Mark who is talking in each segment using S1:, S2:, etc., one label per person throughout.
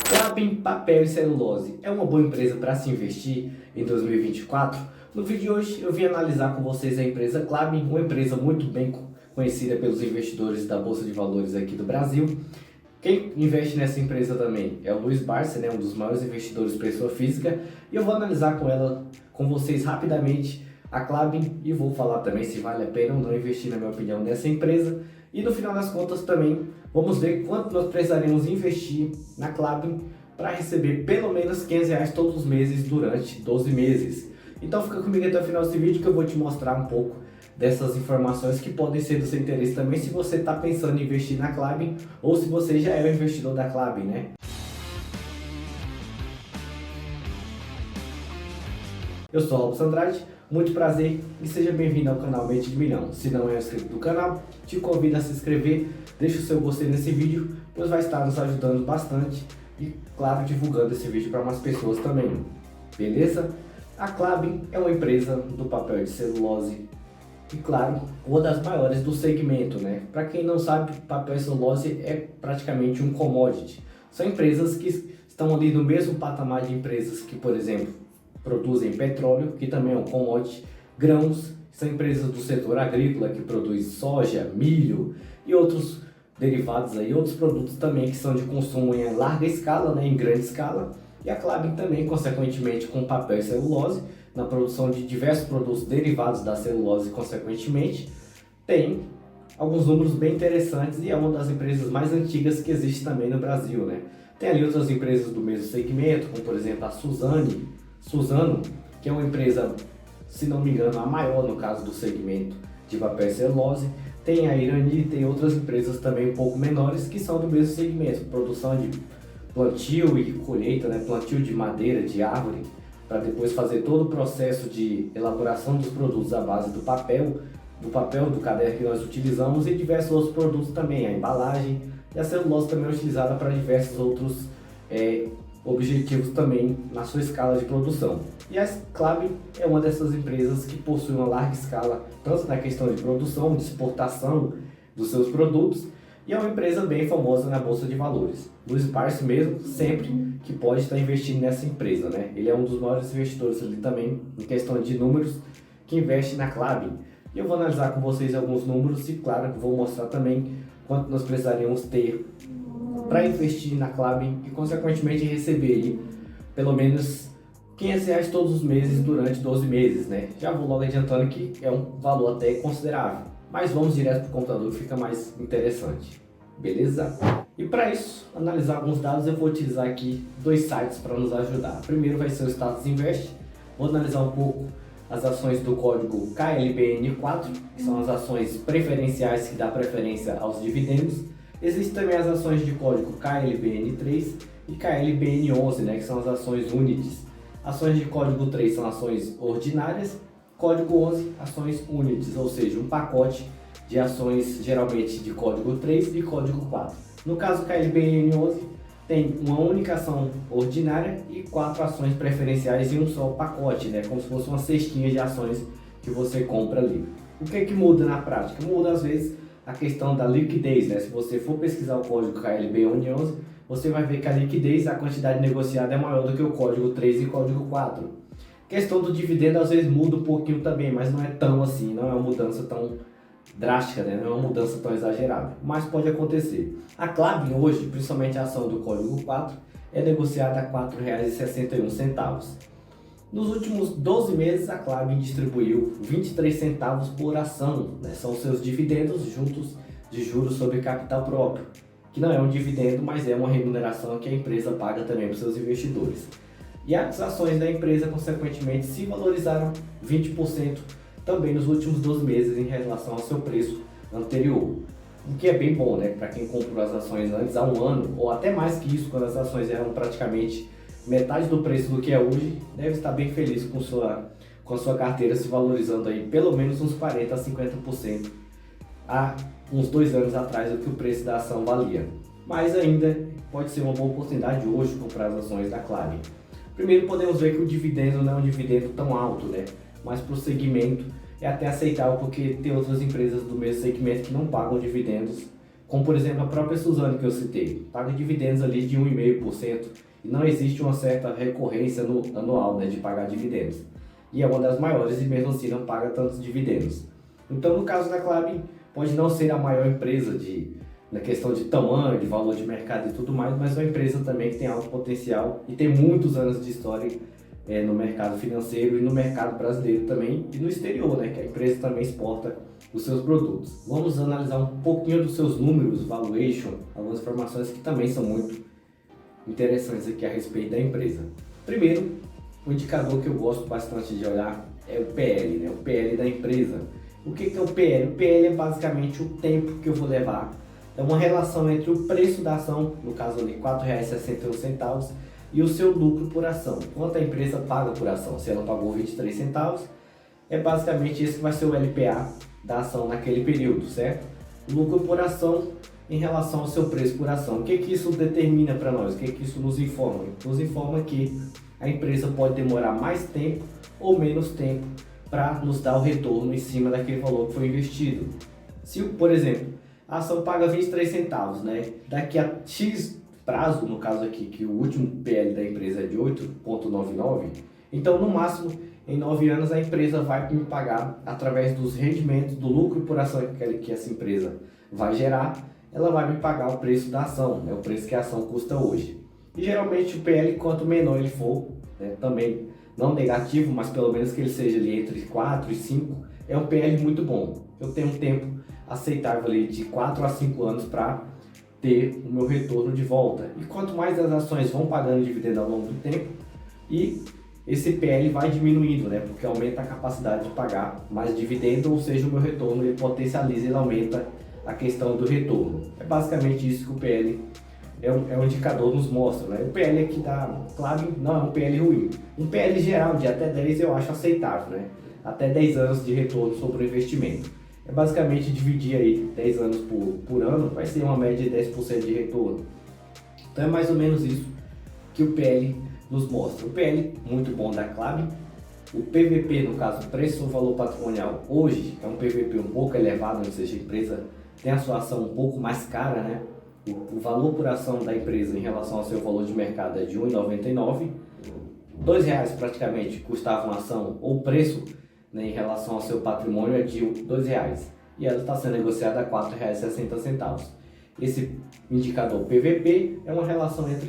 S1: Klabin Papel e Celulose é uma boa empresa para se investir em 2024? No vídeo de hoje eu vim analisar com vocês a empresa Klabin, uma empresa muito bem conhecida pelos investidores da Bolsa de Valores aqui do Brasil. Quem investe nessa empresa também é o Luiz Barsi, um dos maiores investidores pessoa física, e eu vou analisar com vocês rapidamente a Klabin e vou falar também se vale a pena ou não investir, na minha opinião, nessa empresa. E no final das contas também vamos ver quanto nós precisaremos investir na Klabin para receber pelo menos R$500 todos os meses durante 12 meses. Então fica comigo até o final desse vídeo que eu vou te mostrar um pouco dessas informações que podem ser do seu interesse também se você está pensando em investir na Klabin ou se você já é um investidor da Klabin, Eu sou o Robson Andrade, muito prazer e seja bem-vindo ao canal Mente de Milhão. Se não é inscrito do canal, te convido a se inscrever, deixa o seu gostei nesse vídeo, pois vai estar nos ajudando bastante e, claro, divulgando esse vídeo para mais pessoas também, beleza? A Klabin é uma empresa do papel de celulose e, claro, uma das maiores do segmento, Para quem não sabe, papel e celulose é praticamente um commodity. São empresas que estão ali no mesmo patamar de empresas que, por exemplo, produzem petróleo, que também é um commodity, grãos, são empresas do setor agrícola que produzem soja, milho e outros derivados aí, outros produtos também que são de consumo em larga escala, em grande escala. E a Klabin também, consequentemente, com papel e celulose, na produção de diversos produtos derivados da celulose, consequentemente, tem alguns números bem interessantes e é uma das empresas mais antigas que existe também no Brasil, Tem ali outras empresas do mesmo segmento, como por exemplo a Suzano, que é uma empresa, se não me engano, a maior no caso do segmento de papel e celulose. Tem a Irani e tem outras empresas também um pouco menores que são do mesmo segmento, produção de plantio e colheita, plantio de madeira, de árvore, para depois fazer todo o processo de elaboração dos produtos à base do papel, do caderno que nós utilizamos e diversos outros produtos também, a embalagem e a celulose também é utilizada para diversos outros objetivos também na sua escala de produção. E a Klabin é uma dessas empresas que possui uma larga escala, tanto na questão de produção, de exportação dos seus produtos, e é uma empresa bem famosa na Bolsa de Valores. Luiz Barsi mesmo, sempre que pode estar investindo nessa empresa, Ele é um dos maiores investidores ali também, em questão de números, que investe na Klabin. E eu vou analisar com vocês alguns números e, claro, vou mostrar também quanto nós precisaríamos ter para investir na Klabin e, consequentemente, receber aí, pelo menos R$500 todos os meses durante 12 meses, Já vou logo adiantando que é um valor até considerável, mas vamos direto para o computador que fica mais interessante, beleza? E para isso, analisar alguns dados, eu vou utilizar aqui dois sites para nos ajudar. Primeiro vai ser o Status Invest, vou analisar um pouco as ações do código KLBN4, que são as ações preferenciais que dá preferência aos dividendos. Existem também as ações de código KLBN3 e KLBN11, que são as ações Unities. Ações de código 3 são ações ordinárias, código 11, ações Unities, ou seja, um pacote de ações geralmente de código 3 e código 4. No caso KLBN11 tem uma única ação ordinária e 4 ações preferenciais em um só pacote, como se fosse uma cestinha de ações que você compra ali. O que muda na prática? Muda às vezes a questão da liquidez, Se você for pesquisar o código KLB11, você vai ver que a liquidez, a quantidade negociada é maior do que o código 3 e o código 4. Questão do dividendo às vezes muda um pouquinho também, mas não é tão assim, não é uma mudança tão drástica, Não é uma mudança tão exagerada, mas pode acontecer. A Klabin hoje, principalmente a ação do código 4, é negociada a R$ 4,61. Nos últimos 12 meses, a Klabin distribuiu 23 centavos por ação, São seus dividendos juntos de juros sobre capital próprio, que não é um dividendo, mas é uma remuneração que a empresa paga também para os seus investidores. E as ações da empresa, consequentemente, se valorizaram 20% também nos últimos 12 meses em relação ao seu preço anterior. O que é bem bom, Para quem comprou as ações antes, há um ano, ou até mais que isso, quando as ações eram praticamente metade do preço do que é hoje, deve estar bem feliz com a sua carteira se valorizando aí pelo menos uns 40% a 50% há uns 2 anos atrás do que o preço da ação valia. Mas ainda pode ser uma boa oportunidade hoje comprar as ações da Klabin. Primeiro podemos ver que o dividendo não é um dividendo tão alto, Mas para o segmento é até aceitável porque tem outras empresas do mesmo segmento que não pagam dividendos como por exemplo a própria Suzano que eu citei, paga dividendos ali de 1,5% e não existe uma certa recorrência anual, né, de pagar dividendos. E é uma das maiores e mesmo assim não paga tantos dividendos. Então no caso da Klabin, pode não ser a maior empresa na questão de tamanho, de valor de mercado e tudo mais, mas é uma empresa também que tem alto potencial e tem muitos anos de história no mercado financeiro e no mercado brasileiro também e no exterior, né, que a empresa também exporta os seus produtos. Vamos analisar um pouquinho dos seus números, valuation, algumas informações que também são muito interessantes aqui a respeito da empresa. Primeiro, o indicador que eu gosto bastante de olhar é o PL, né, o PL da empresa. O que é o PL? O PL é basicamente o tempo que eu vou levar. É uma relação entre o preço da ação, no caso ali R$ 4,61, e o seu lucro por ação. Quanto a empresa paga por ação? Se ela pagou 23 centavos, é basicamente esse que vai ser o LPA da ação naquele período, certo? O lucro por ação em relação ao seu preço por ação. O que isso determina para nós? O que isso nos informa? Nos informa que a empresa pode demorar mais tempo ou menos tempo para nos dar o retorno em cima daquele valor que foi investido. Se, por exemplo, a ação paga 23 centavos, né? Daqui a X prazo, no caso aqui, que o último PL da empresa é de 8,99, então no máximo em 9 anos a empresa vai me pagar através dos rendimentos, do lucro por ação que essa empresa vai gerar, ela vai me pagar o preço da ação, né? O preço que a ação custa hoje. E geralmente o PL, quanto menor ele for, né, também não negativo, mas pelo menos que ele seja ali entre 4 e 5, é um PL muito bom. Eu tenho um tempo aceitável ali de 4 a 5 anos para ter o meu retorno de volta. E quanto mais as ações vão pagando dividendo ao longo do tempo, e esse PL vai diminuindo, né? Porque aumenta a capacidade de pagar mais dividendo, ou seja, o meu retorno ele potencializa, ele aumenta a questão do retorno. É basicamente isso que o PL é um indicador nos mostra, né? O PL aqui da Klabin não é um PL ruim. Um PL geral de até 10 eu acho aceitável, né? Até 10 anos de retorno sobre o investimento. É basicamente dividir aí 10 anos por ano, vai ser uma média de 10% de retorno. Então é mais ou menos isso que o PL nos mostra. O PL muito bom da Klabin. O PVP, no caso, preço ou valor patrimonial, hoje é um PVP um pouco elevado, ou seja, a empresa tem a sua ação um pouco mais cara, né? O valor por ação da empresa em relação ao seu valor de mercado é de R$ 1,99. R$ 2,00 praticamente custava uma ação, ou o preço, né, em relação ao seu patrimônio é de R$ 2,00. E ela está sendo negociada a R$ 4,60. Esse indicador PVP é uma relação entre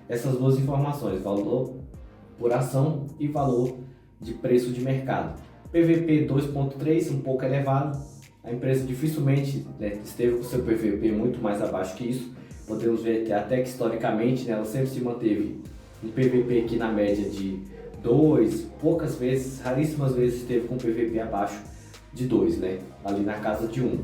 S1: essas duas informações, valor por ação e valor de preço de mercado. PVP 2,3, um pouco elevado. A empresa dificilmente, né, esteve com seu PVP muito mais abaixo que isso. Podemos ver que até que historicamente, né, ela sempre se manteve um PVP aqui na média de 2, poucas vezes, raríssimas vezes esteve com PVP abaixo de 2, né, ali na casa de 1.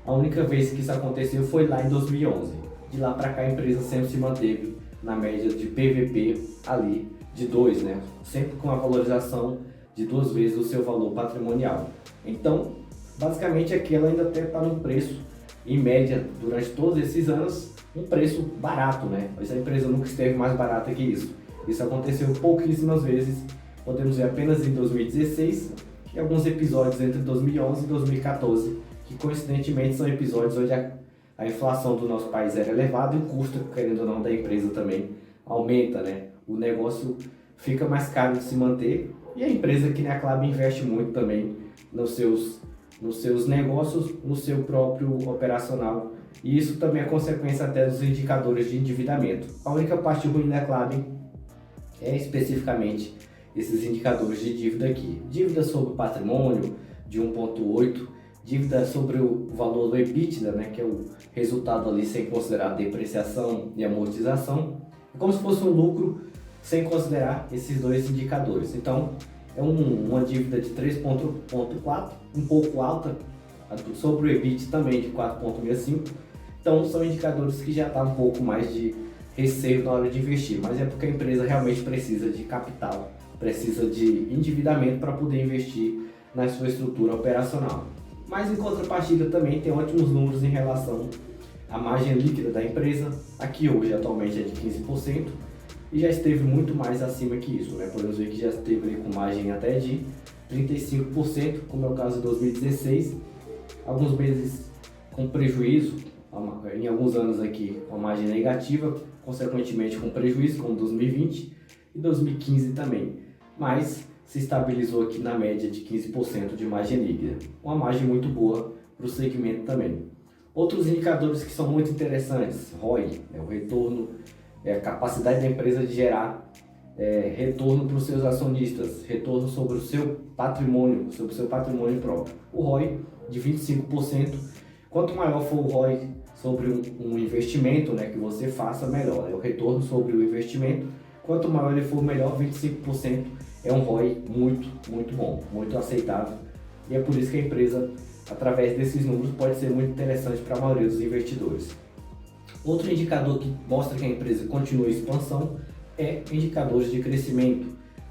S1: A única vez que isso aconteceu foi lá em 2011. De lá para cá a empresa sempre se manteve na média de PVP ali de 2, né, sempre com a valorização de 2 vezes o seu valor patrimonial. Então, basicamente aqui ela ainda está num preço, em média, durante todos esses anos, um preço barato, né? Mas a empresa nunca esteve mais barata que isso. Isso aconteceu pouquíssimas vezes, podemos ver apenas em 2016 e alguns episódios entre 2011 e 2014, que coincidentemente são episódios onde a inflação do nosso país era elevada e o custo, querendo ou não, da empresa também aumenta, né? O negócio fica mais caro de se manter e a empresa que na Klabin investe muito também nos seus negócios, no seu próprio operacional, e isso também é consequência até dos indicadores de endividamento. A única parte ruim da Klabin é especificamente esses indicadores de dívida aqui. Dívida sobre patrimônio de 1,8, dívida sobre o valor do EBITDA, né, que é o resultado ali sem considerar depreciação e amortização. É como se fosse um lucro sem considerar esses dois indicadores. Então, é uma dívida de 3,4, um pouco alta, sobre o EBIT também de 4,65. Então são indicadores que já está um pouco mais de receio na hora de investir, mas é porque a empresa realmente precisa de capital, precisa de endividamento para poder investir na sua estrutura operacional. Mas em contrapartida também tem ótimos números em relação à margem líquida da empresa, aqui hoje atualmente é de 15%, e já esteve muito mais acima que isso, né? Podemos ver que já esteve ali com margem até de 35%, como é o caso de 2016, alguns meses com prejuízo, em alguns anos aqui uma margem negativa, consequentemente com prejuízo, como 2020 e 2015 também, mas se estabilizou aqui na média de 15% de margem líquida, uma margem muito boa para o segmento também. Outros indicadores que são muito interessantes, ROI, o retorno, a capacidade da empresa de gerar retorno para os seus acionistas, retorno sobre o seu patrimônio, próprio. O ROI de 25%, quanto maior for o ROI sobre um investimento, que você faça, melhor. O retorno sobre o investimento, quanto maior ele for, melhor. 25% é um ROI muito, muito bom, muito aceitável. E é por isso que a empresa, através desses números, pode ser muito interessante para a maioria dos investidores. Outro indicador que mostra que a empresa continua em expansão é indicadores de crescimento.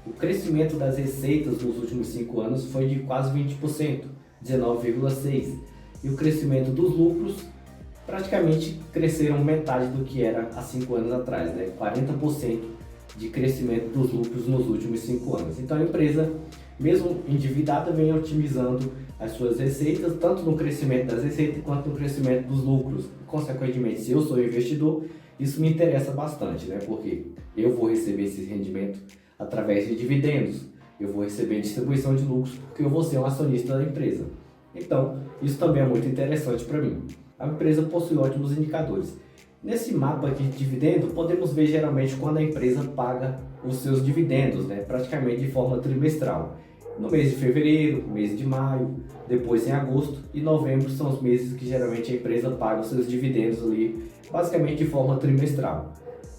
S1: O crescimento das receitas nos últimos 5 anos foi de quase 20%, 19,6%. E o crescimento dos lucros praticamente cresceram metade do que era há 5 anos atrás, 40% de crescimento dos lucros nos últimos 5 anos. Então a empresa, mesmo endividada, vem otimizando as suas receitas, tanto no crescimento das receitas quanto no crescimento dos lucros. Consequentemente, se eu sou investidor, isso me interessa bastante, porque eu vou receber esse rendimento através de dividendos, eu vou receber distribuição de lucros porque eu vou ser um acionista da empresa. Então, isso também é muito interessante para mim. A empresa possui ótimos indicadores. Nesse mapa aqui de dividendo, podemos ver geralmente quando a empresa paga os seus dividendos, praticamente de forma trimestral. No mês de fevereiro, mês de maio, depois em agosto e novembro são os meses que geralmente a empresa paga os seus dividendos ali, basicamente de forma trimestral.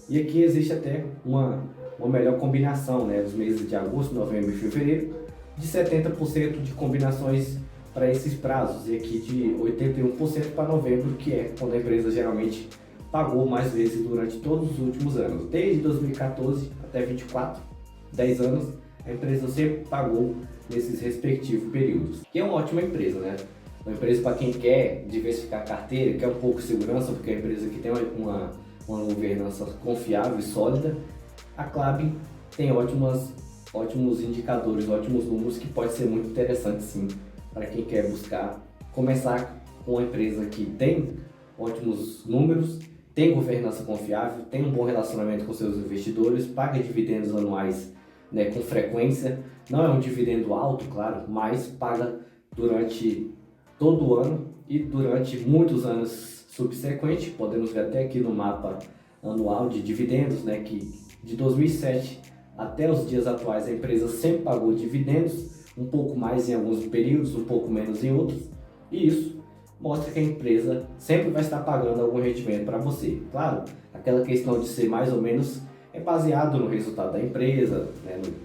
S1: E aqui existe até uma melhor combinação, dos meses de agosto, novembro e fevereiro, de 70% de combinações para esses prazos, e aqui de 81% para novembro, que é quando a empresa geralmente pagou mais vezes durante todos os últimos anos. Desde 2014 até 2024, 10 anos, a empresa sempre pagou nesses respectivos períodos. Que é uma ótima empresa, Uma empresa para quem quer diversificar a carteira, quer um pouco de segurança, porque é uma empresa que tem uma governança confiável e sólida. A Klabin tem ótimos indicadores, ótimos números, que pode ser muito interessante sim, para quem quer começar com uma empresa que tem ótimos números, tem governança confiável, tem um bom relacionamento com seus investidores, paga dividendos anuais com frequência, não é um dividendo alto, claro, mas paga durante todo o ano e durante muitos anos subsequentes. Podemos ver até aqui no mapa anual de dividendos, que de 2007 até os dias atuais a empresa sempre pagou dividendos, um pouco mais em alguns períodos, um pouco menos em outros, e isso mostra que a empresa sempre vai estar pagando algum rendimento para você. Claro, aquela questão de ser mais ou menos é baseado no resultado da empresa,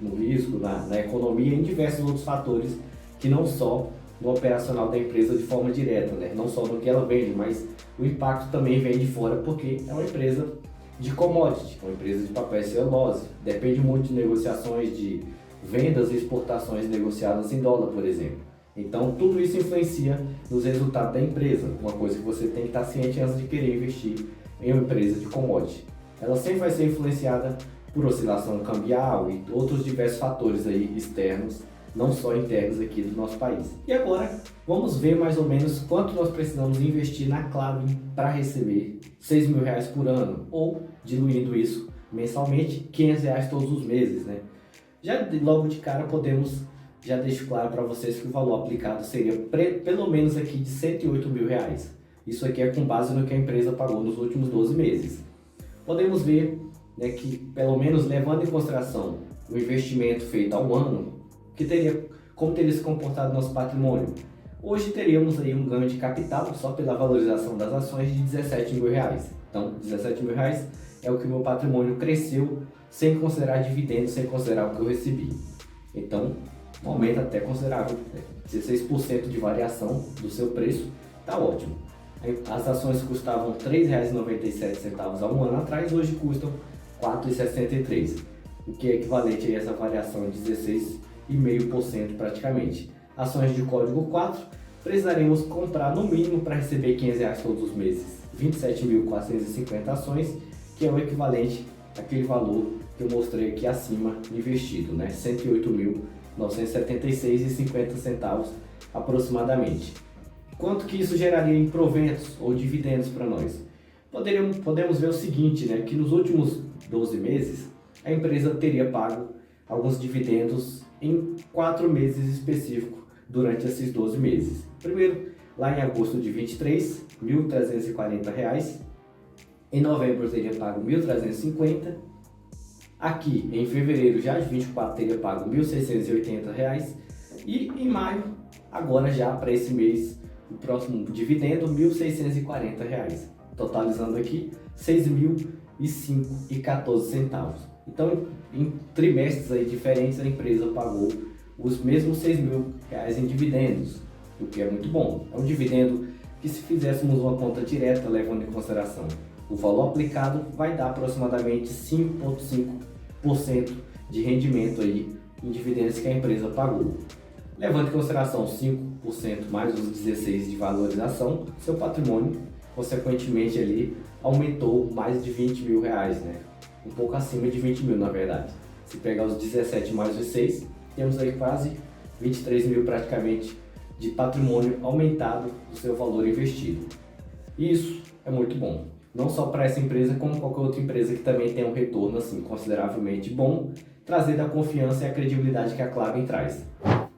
S1: no risco, na economia e em diversos outros fatores que não só no operacional da empresa de forma direta, não só no que ela vende, mas o impacto também vem de fora, porque é uma empresa de commodity, uma empresa de papel e celulose, depende muito de negociações de vendas e exportações negociadas em dólar, por exemplo. Então tudo isso influencia nos resultados da empresa, uma coisa que você tem que estar ciente antes de querer investir em uma empresa de commodity. Ela sempre vai ser influenciada por oscilação cambial e outros diversos fatores aí externos, não só internos aqui do nosso país. E agora vamos ver mais ou menos quanto nós precisamos investir na Klabin para receber R$6.000 por ano, ou diluindo isso mensalmente, R$500 todos os meses, Já logo de cara já deixo claro para vocês que o valor aplicado seria pelo menos aqui de R$108.000. Isso aqui é com base no que a empresa pagou nos últimos 12 meses. Podemos ver que, pelo menos levando em consideração o investimento feito ao ano, como teria se comportado nosso patrimônio. Hoje teríamos aí um ganho de capital, só pela valorização das ações, de R$17.000. Então, R$17.000 é o que o meu patrimônio cresceu, sem considerar dividendos, sem considerar o que eu recebi. Então, um aumento até considerável, 16% de variação do seu preço, está ótimo. As ações custavam R$3,97 há um ano atrás, hoje custam R$4,63, o que é equivalente a essa variação de 16,5% praticamente. Ações de código 4, precisaremos comprar no mínimo para receber R$500 todos os meses, 27.450 ações, que é o equivalente àquele valor que eu mostrei aqui acima investido, R$108.976,50 aproximadamente. Quanto que isso geraria em proventos ou dividendos para nós? Podemos ver o seguinte, né, que nos últimos 12 meses a empresa teria pago alguns dividendos em 4 meses específicos durante esses 12 meses. Primeiro, lá em agosto de 23, R$ 1.340. Em novembro teria pago R$ 1.350. Aqui em fevereiro já de 24 teria pago R$ 1.680. E em maio, agora já para esse mês, o próximo dividendo R$ 1.640. Totalizando aqui R$ 6.005,14. Então, em trimestres aí diferentes, a empresa pagou os mesmos R$ 6.000 em dividendos, o que é muito bom. É um dividendo que, se fizéssemos uma conta direta, levando em consideração o valor aplicado, vai dar aproximadamente 5,5% de rendimento aí em dividendos que a empresa pagou. Levando em consideração 5% mais os 16% de valorização, seu patrimônio, consequentemente, ali aumentou mais de R$ 20.000, né? Um pouco acima de 20 mil, na verdade. Se pegar os 17 mais os 6, temos aí quase 23 mil praticamente de patrimônio aumentado do seu valor investido. Isso é muito bom, não só para essa empresa, como qualquer outra empresa que também tem um retorno assim consideravelmente bom, trazendo a confiança e a credibilidade que a Klabin traz.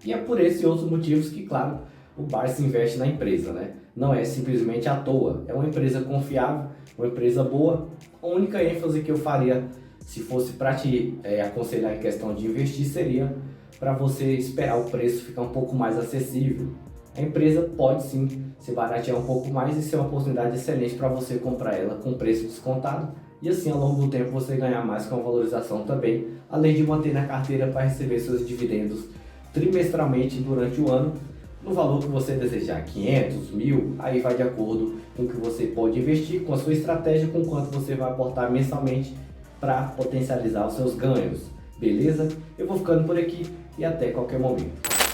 S1: E é por esses e outros motivos que, claro, o Barsi investe na empresa, né? Não é simplesmente à toa, é uma empresa confiável, uma empresa boa. A única ênfase que eu faria, se fosse para te aconselhar em questão de investir, seria para você esperar o preço ficar um pouco mais acessível. A empresa pode sim se baratear um pouco mais e ser uma oportunidade excelente para você comprar ela com preço descontado, e assim ao longo do tempo você ganhar mais com a valorização também, além de manter na carteira para receber seus dividendos trimestralmente durante o ano, no valor que você desejar, 500, 1.000, aí vai de acordo com o que você pode investir, com a sua estratégia, com quanto você vai aportar mensalmente para potencializar os seus ganhos. Beleza? Eu vou ficando por aqui e até qualquer momento.